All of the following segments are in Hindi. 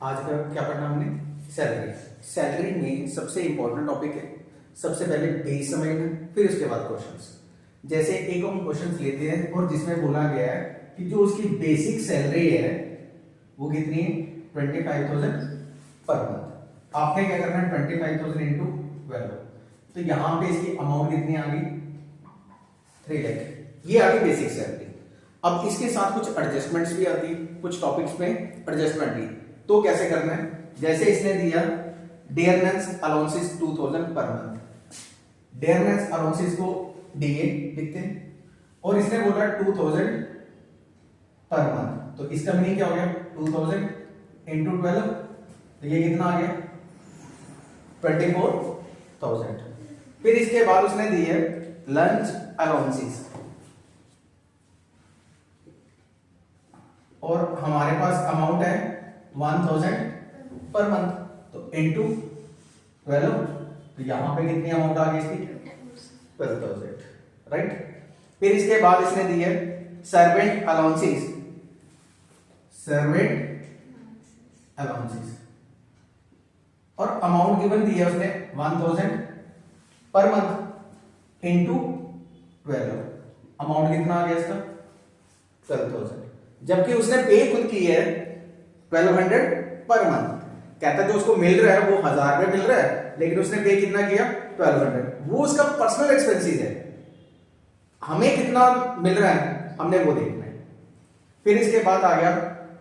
आज का क्या पढ़ना हमने? सैलरी। सैलरी में सबसे इंपॉर्टेंट टॉपिक है, सबसे पहले बेस समझना, फिर उसके बाद क्वेश्चंस। जैसे एक हम क्वेश्चंस लेते हैं और जिसमें बोला गया है कि जो उसकी बेसिक सैलरी है वो कितनी है? 25,000 पर मंथ। आपने क्या करना है? 25,000 इंटू 12, तो यहां पे इसकी अमाउंट कितनी आ गई? 3 लाख। ये आ गई बेसिक सैलरी। अब इसके साथ कुछ एडजस्टमेंट्स भी आती है, कुछ टॉपिक्स में एडजस्टमेंट भी। तो कैसे करना है? जैसे इसने दिया dearness allowances 2000 per month, dearness allowances को डीए लिखते हैं और इसने बोला 2000 पर मंथ, तो इसका मीनिंग क्या हो गया? 2000 इंटू 12, तो ये कितना आ गया? 24,000। फिर इसके बाद उसने दी है लंच अलाउंसेस, और हमारे पास अमाउंट है 1000 पर मंथ, तो इनटू 12, तो यहां पे कितनी अमाउंट आ गई इसकी? 12,000, राइट। फिर इसके बाद इसने दी है सर्वेंट अलाउंसेस, सर्वेंट अलाउंसेस, और अमाउंट गिवन दी है उसने 1000 पर मंथ इनटू 12, अमाउंट कितना आ गया इसका? 12,000। जबकि उसने पे खुद की है 1200 पर मंथ। कहता है जो उसको मिल रहा है वो 1000 रुपए मिल रहा है, लेकिन उसने पे कितना किया? 1200। वो उसका पर्सनल एक्सपेंसेस है, हमें कितना मिल रहा है हमने वो देखना है। फिर इसके बाद आ गया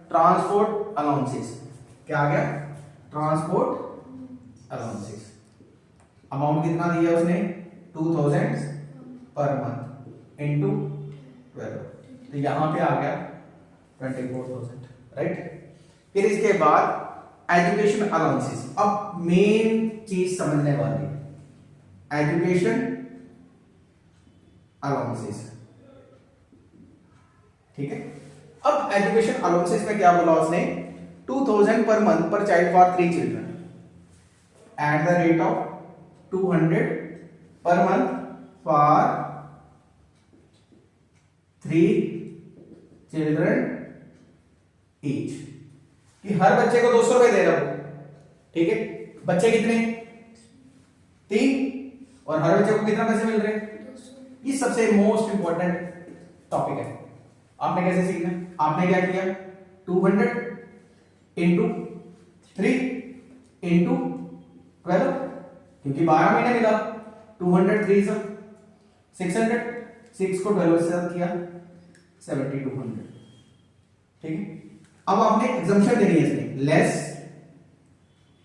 ट्रांसपोर्ट अलाउंसेस। क्या आ गया? Transport allowances. अमाउंट कितना दिया उसने? 2000 पर मंथ इनटू 12, तो यहां पे आ गया 24,000, राइट। फिर इसके बाद एजुकेशन अलाउंसेस। अब मेन चीज समझने वाली है एजुकेशन अलाउंसेस, ठीक है। अब एजुकेशन अलाउंसेस में क्या बोला उसने? 2000 पर मंथ पर child for 3 children at the rate of 200 per month for 3 children each, कि हर बच्चे को 200 रुपए दे रहा हूं, ठीक है। बच्चे कितने? 3, और हर बच्चे को कितना पैसे मिल रहे हैं? ये सबसे मोस्ट इंपॉर्टेंट टॉपिक है। आपने कैसे सीखना? आपने क्या किया? 200 इंटू 3 इंटू 12, क्योंकि 12 महीने मिला। 200 3 से 600, 6 को 12 से किया 7200, ठीक है। अब आपने एग्जम्पशन देनी है इसमें, लेस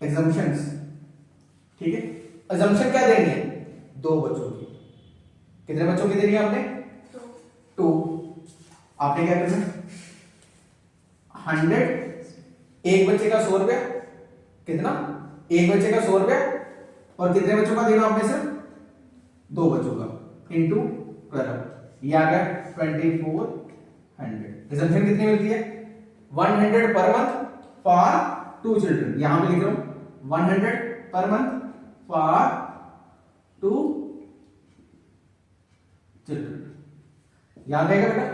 एग्जम्पशंस, ठीक है। एग्जम्पशन क्या देनी है? 2 बच्चों की। कितने बच्चों की देनी है आपने? 2। आपने क्या करना? 100, एक बच्चे का 100 रुपया, कितना? एक बच्चे का 100 रुपया, और कितने बच्चों का देना आपने? सिर्फ 2 बच्चों का, इंटू 12, ये आ गया 2400। एग्जम्पशन कितनी मिलती है? 100 पर मंथ फॉर 2 चिल्ड्रन, यहां पे लिख रहा हूं 100 पर मंथ फॉर 2 चिल्ड्रन। याद रहेगा बेटा?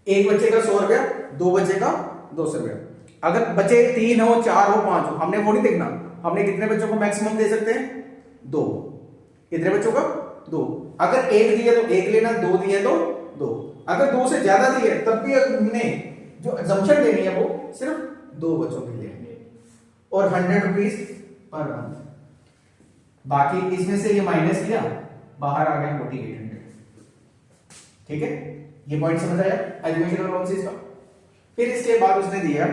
एक बच्चे का 100 रुपया, 2 बच्चे का 200 रुपया। अगर बच्चे 3 हो, 4 हो, 5 हो, हमने वो नहीं देखना, हमने कितने बच्चों को मैक्सिमम दे सकते हैं? 2। कितने बच्चों का? 2। अगर 1 दिए तो 1 लेना, 2 दिए तो 2। अगर 2 से ज्यादा दिए तब भी हमने जो एग्जम्पशन देनी है वो सिर्फ 2 बच्चों के लिए, और 100 रुपीज पर मंथ। बाकी इसमें से ये माइनस किया, बाहर आ गया 4800, ठीक है। ये पॉइंट समझ आया एजुकेशन अलाउंसेस का। फिर इसके बाद उसने दिया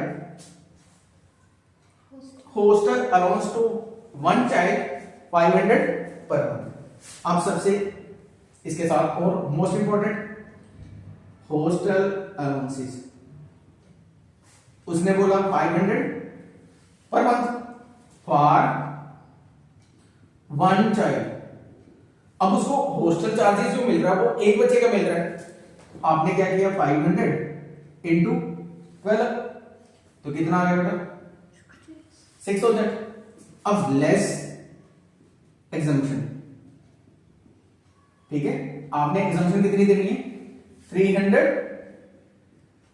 hostel allowance to 1 child 500 per month. अब सबसे इसके साथ और मोस्ट इंपॉर्टेंट हॉस्टल अलाउंसेस, उसने बोला 500 पर मंथ फॉर 1 चाइल्ड। अब उसको हॉस्टल चार्जेस जो मिल रहा है वो एक बच्चे का मिल रहा है। आपने क्या किया? 500 इंटू 12, तो कितना आ गया बेटा? 6,000। अब लेस एग्जम्पशन, ठीक है। आपने एग्जम्पशन कितनी देनी है? 300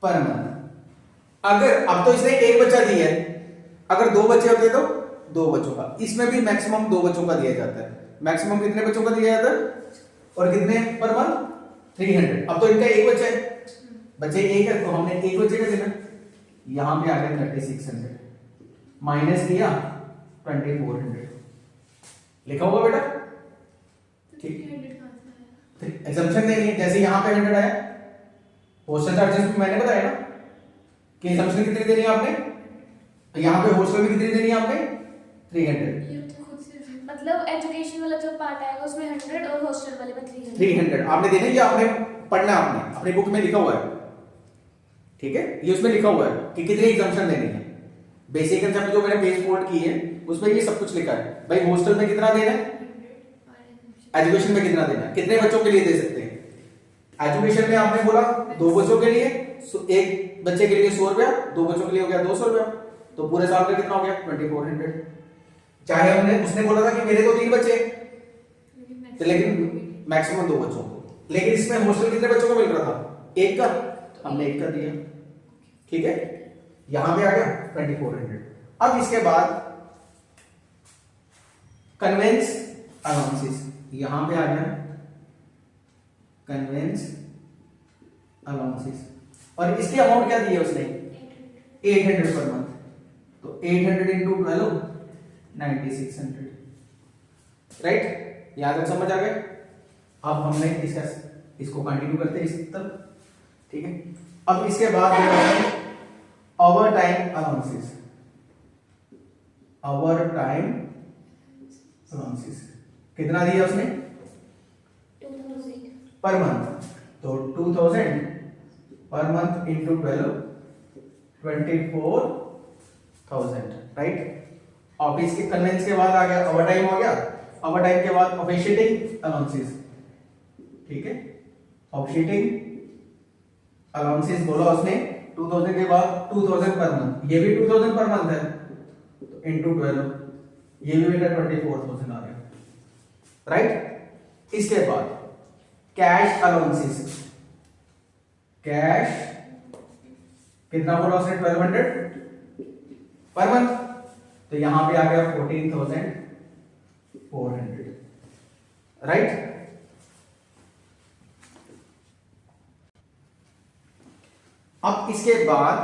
पर मंथ। अगर अब तो इसने एक बच्चा दिया है, अगर 2 बच्चे होते तो 2 बच्चों का। इसमें भी मैक्सिमम 2 बच्चों का दिया जाता है। मैक्सिमम कितने बच्चों का दिया जाता है और कितने पर मंथ 300। अब तो इनका एक बच्चा है, बच्चे एक है तो हमने एक बच्चे का देना। यहां पे आ गया 3600 माइनस किया 2400 लिखा होगा बेटा। ठीक, एग्जम्पशन देनी है। जैसे यहां पे 100 आया, हॉस्टल चार्जेस भी मैंने बताया ना कि एग्जम्पशन कितनी देनी है आपने, तो यहां पे हॉस्टल में कितनी देनी है आपने 300। मतलब एजुकेशन वाला जो पार्ट आएगा उसमें 100 और हॉस्टल वाले में 300 आपने देना है, ये आपने पढ़ना है, आपने अपनी बुक में लिखा हुआ है। ठीक है, ये उसमें लिखा हुआ है कि कितनी एग्जम्पशन देनी है। बेसिक कंसेप्ट जो मैंने पेज फोल्ड की है उसमें ये सब कुछ लिखा है। भाई हॉस्टल में कितना देना है, एजुकेशन में कितना देना है, कितने बच्चों के लिए दे सकते हैं। एजुकेशन में आपने बोला 2 बच्चों के लिए, एक बच्चे के लिए 100 रुपया, 2 बच्चों के लिए हो गया 200 रुपया, तो पूरे साल का कितना हो गया 2400। चाहे हमने उसने बोला था कि मेरे तो 3 बच्चे, तो लेकिन मैक्सिमम 2 बच्चों को, लेकिन इसमें हॉस्टल कितने बच्चों को मिल रहा था, एक का, हमने एक का दिया। ठीक है, यहां पे आ गया 2400। अब इसके बाद कन्वेंस अलाउंसेस, यहां पे आ गया कन्वेंस अलाउंसेस, और इसकी अमाउंट क्या दी है उसने 800 पर मंथ, तो 800 इंटू 12 9600। राइट, यहां तक समझ आ गया। अब हमने इसको कंटिन्यू करते हैं इस तरफ। ठीक है, अब इसके बाद over time allowances, over time allowances कितना दिया उसने 2000 पर मंथ, तो 2000 per month into 12 24,000। Right, office के कन्वेंस के बाद आ गया ओवर टाइम, हो गया ओवर टाइम के बाद ऑफिशिएटिंग अलाउंसेस। ठीक है, ऑफिशिएटिंग अलाउंसेस बोला उसने 2000 के बाद 2000 पर मंथ, ये भी 2000 पर मंथ है, तो इंटू 12 ये भी बेटा 24,000 आ गया। राइट, इसके बाद कैश अलाउंसेस, कैश कितना बोला उसने 1200 पर मंथ, तो यहां पे आ गया 14,400। राइट, अब इसके बाद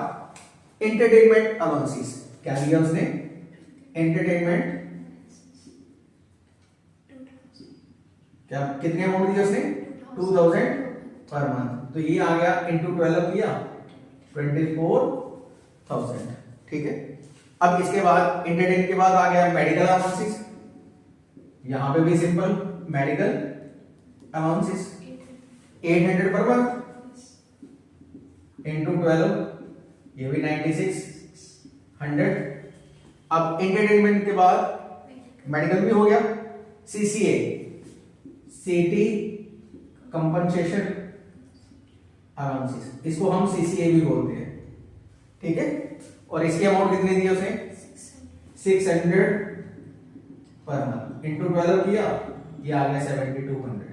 एंटरटेनमेंट अलाउंसेस क्या दिया उसने, एंटरटेनमेंट क्या कितने अमाउंट दिया उसने 2000 पर मंथ, तो ये आ गया इंटू 12 किया 24,000। ठीक है, अब इसके बाद एंटरटेन के बाद आ गया मेडिकल अलाउंसेस, यहां पे भी simple medical allowances 800 per month into 12 ये भी 9600। अब एंटरटेनमेंट के बाद मेडिकल भी हो गया, सीसीए सिटी कंपनसेशन अलाउंसेस, इसको हम सीसीए भी बोलते हैं। ठीक है, और इसकी अमाउंट कितनी दी उसे 600 पर मंथ इंटू 12 किया, ये आ गया 7200।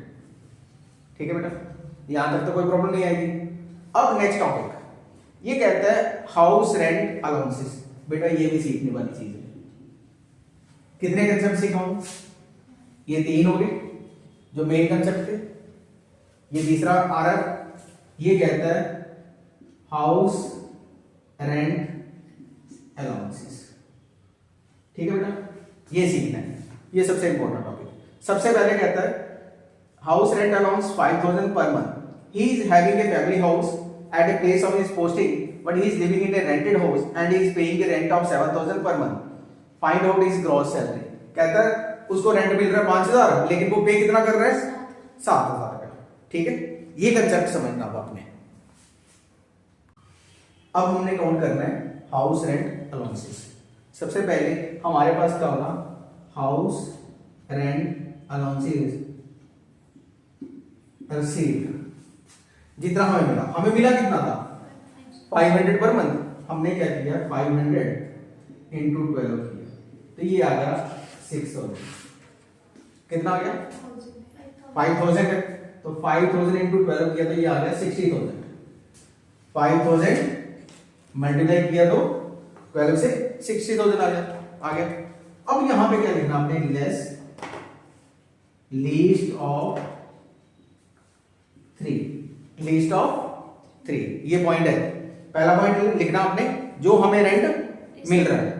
ठीक है बेटा, यहां तक तो कोई प्रॉब्लम नहीं आएगी। अब नेक्स्ट टॉपिक ये कहता है हाउस रेंट अलाउंसेस। बेटा ये भी सीखने वाली चीज है। कितने कंसेप्ट सिखाऊं, ये 3 हो गए जो मेन कंसेप्ट थे, ये तीसरा आ रहा है, ये कहता है हाउस रेंट अलाउंसेस। ठीक है बेटा, ये सीखना है, ये सबसे इंपॉर्टेंट टॉपिक। सबसे पहले कहता है house rent allowance 5000 per month, he is having a family house at a place of his posting but he is living in a rented house and he is paying a rent of 7000 per month, find out his gross salary। कहता है उसको रेंट मिल रहा है 5000 लेकिन वो पे कितना कर रहा है 7000 का। ठीक है, ये कंसेप्ट समझना अब आपने। अब हमने काउंट करना है हाउस रेंट अलाउंसेस। सबसे पहले हमारे पास क्या होगा हाउस रेंट अलाउंसेस रिसीव्ड, जितना हमें मिला कितना था 500 पर मंथ, हमने क्या किया 500 इंटू 12 किया, तो ये आ गया 6000। कितना आ गया 5000 है, तो 5000 इंटू 12 किया तो ये आ गया 60,000। 5000 मल्टीप्लाई किया तो 12 से 60,000 आ गया। अब यहां पे क्या लिखना आपने, less least of 3, least of 3, ये पॉइंट है। पहला पॉइंट लिखना आपने जो हमें रेंट मिल रहा है,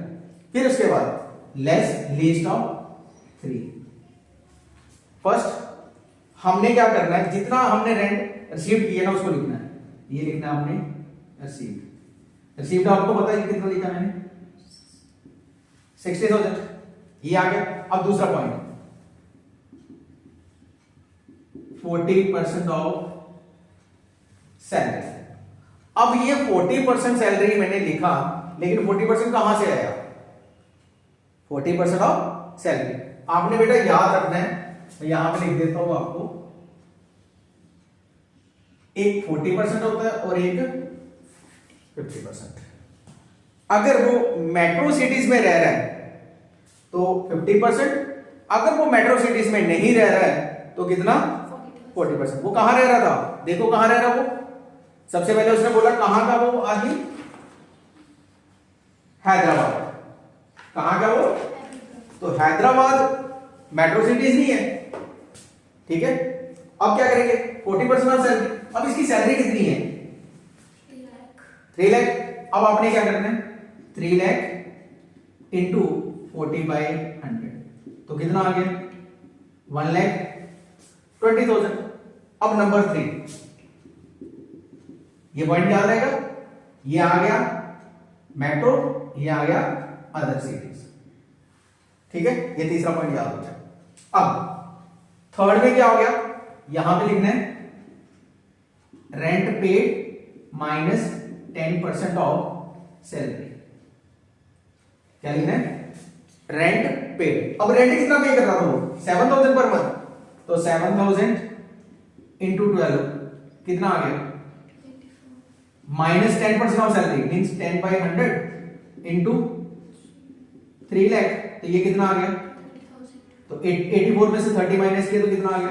फिर उसके बाद लेस लीस्ट ऑफ 3। फर्स्ट हमने क्या करना है, जितना हमने रेंट रिसीव किया ना उसको लिखना है। ये लिखना है आपने रिसीव्ड। रिसीव्ड आपको पता है कितना लिखा मैंने, 60,000, ये आ गया। अब दूसरा पॉइंट 40% ऑफ सैलरी। अब ये 40% सैलरी मैंने लिखा, लेकिन 40% कहां से आया, 40% ऑफ सैलरी। आपने बेटा याद रखना है, मैं यहां पे लिख देता हूं आपको, एक 40% होता है और एक 50%। अगर वो मेट्रो सिटीज में रह रहा है तो 50%, अगर वो मेट्रो सिटीज में नहीं रह रहा है तो कितना, 40%। वो कहां रह रहा था, देखो कहां रह रहा वो। सबसे पहले उसने बोला कहां का वो आदमी, हैदराबाद। कहां का वो, तो हैदराबाद मेट्रो सिटीज नहीं है, ठीक है। अब क्या करेंगे, 40% ऑफ सैलरी। अब इसकी सैलरी कितनी है, 3 लाख। अब आपने क्या करना है, 3 लाख इंटू 40/100, तो कितना आ गया, 1,20,000। अब नंबर 3, ये पॉइंट याद रहेगा, ये आ गया मेट्रो, ये आ गया अदर सिटीज, ठीक है। ये तीसरा पॉइंट याद हो जाए। अब थर्ड में क्या हो गया, यहां पे लिखना है rent paid minus 10% of salary. क्या लिखना है, रेंट पेड। अब रेंट कितना पे कर रहा था वो, 7,000 पर मंथ, तो 7,000 इंटू 12 कितना आ गया, minus 10% of salary means 10/100 into 3 lakh, तो ये कितना आ गया, तो 84 में से 30 माइनस किया तो कितना आ गया,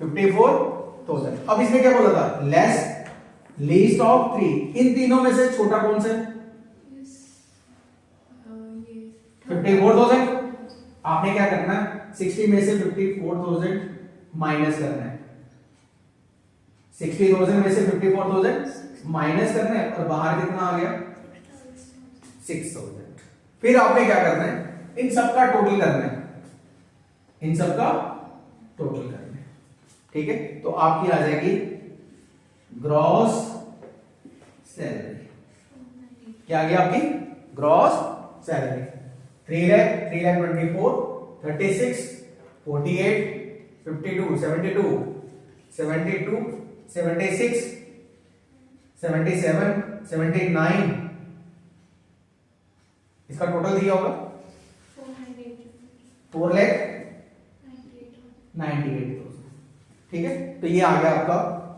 54,000। अब इसने क्या बोला था, लेस लीस्ट ऑफ 3। इन तीनों में से छोटा कौन सा है, 54,000। आपने क्या करना है, 60 में से 54,000 माइनस करना है, 60,000 में से 54,000 माइनस करना है, और बाहर कितना आ गया, 6,000। फिर आपने क्या करना है, इन सबका टोटल करना है, इन सबका टोटल करना है, ठीक है। तो आपकी आ जाएगी ग्रॉस सैलरी। क्या आ गया आपकी, ग्रॉस सैलरी 3,24,000, 36, 48, 52, 72, 72, 76, 77, 79, इसका टोटल दिया होगा 4,98,000, ठीक है। तो ये आ गया आपका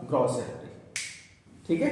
ग्रॉस सैलरी, ठीक है।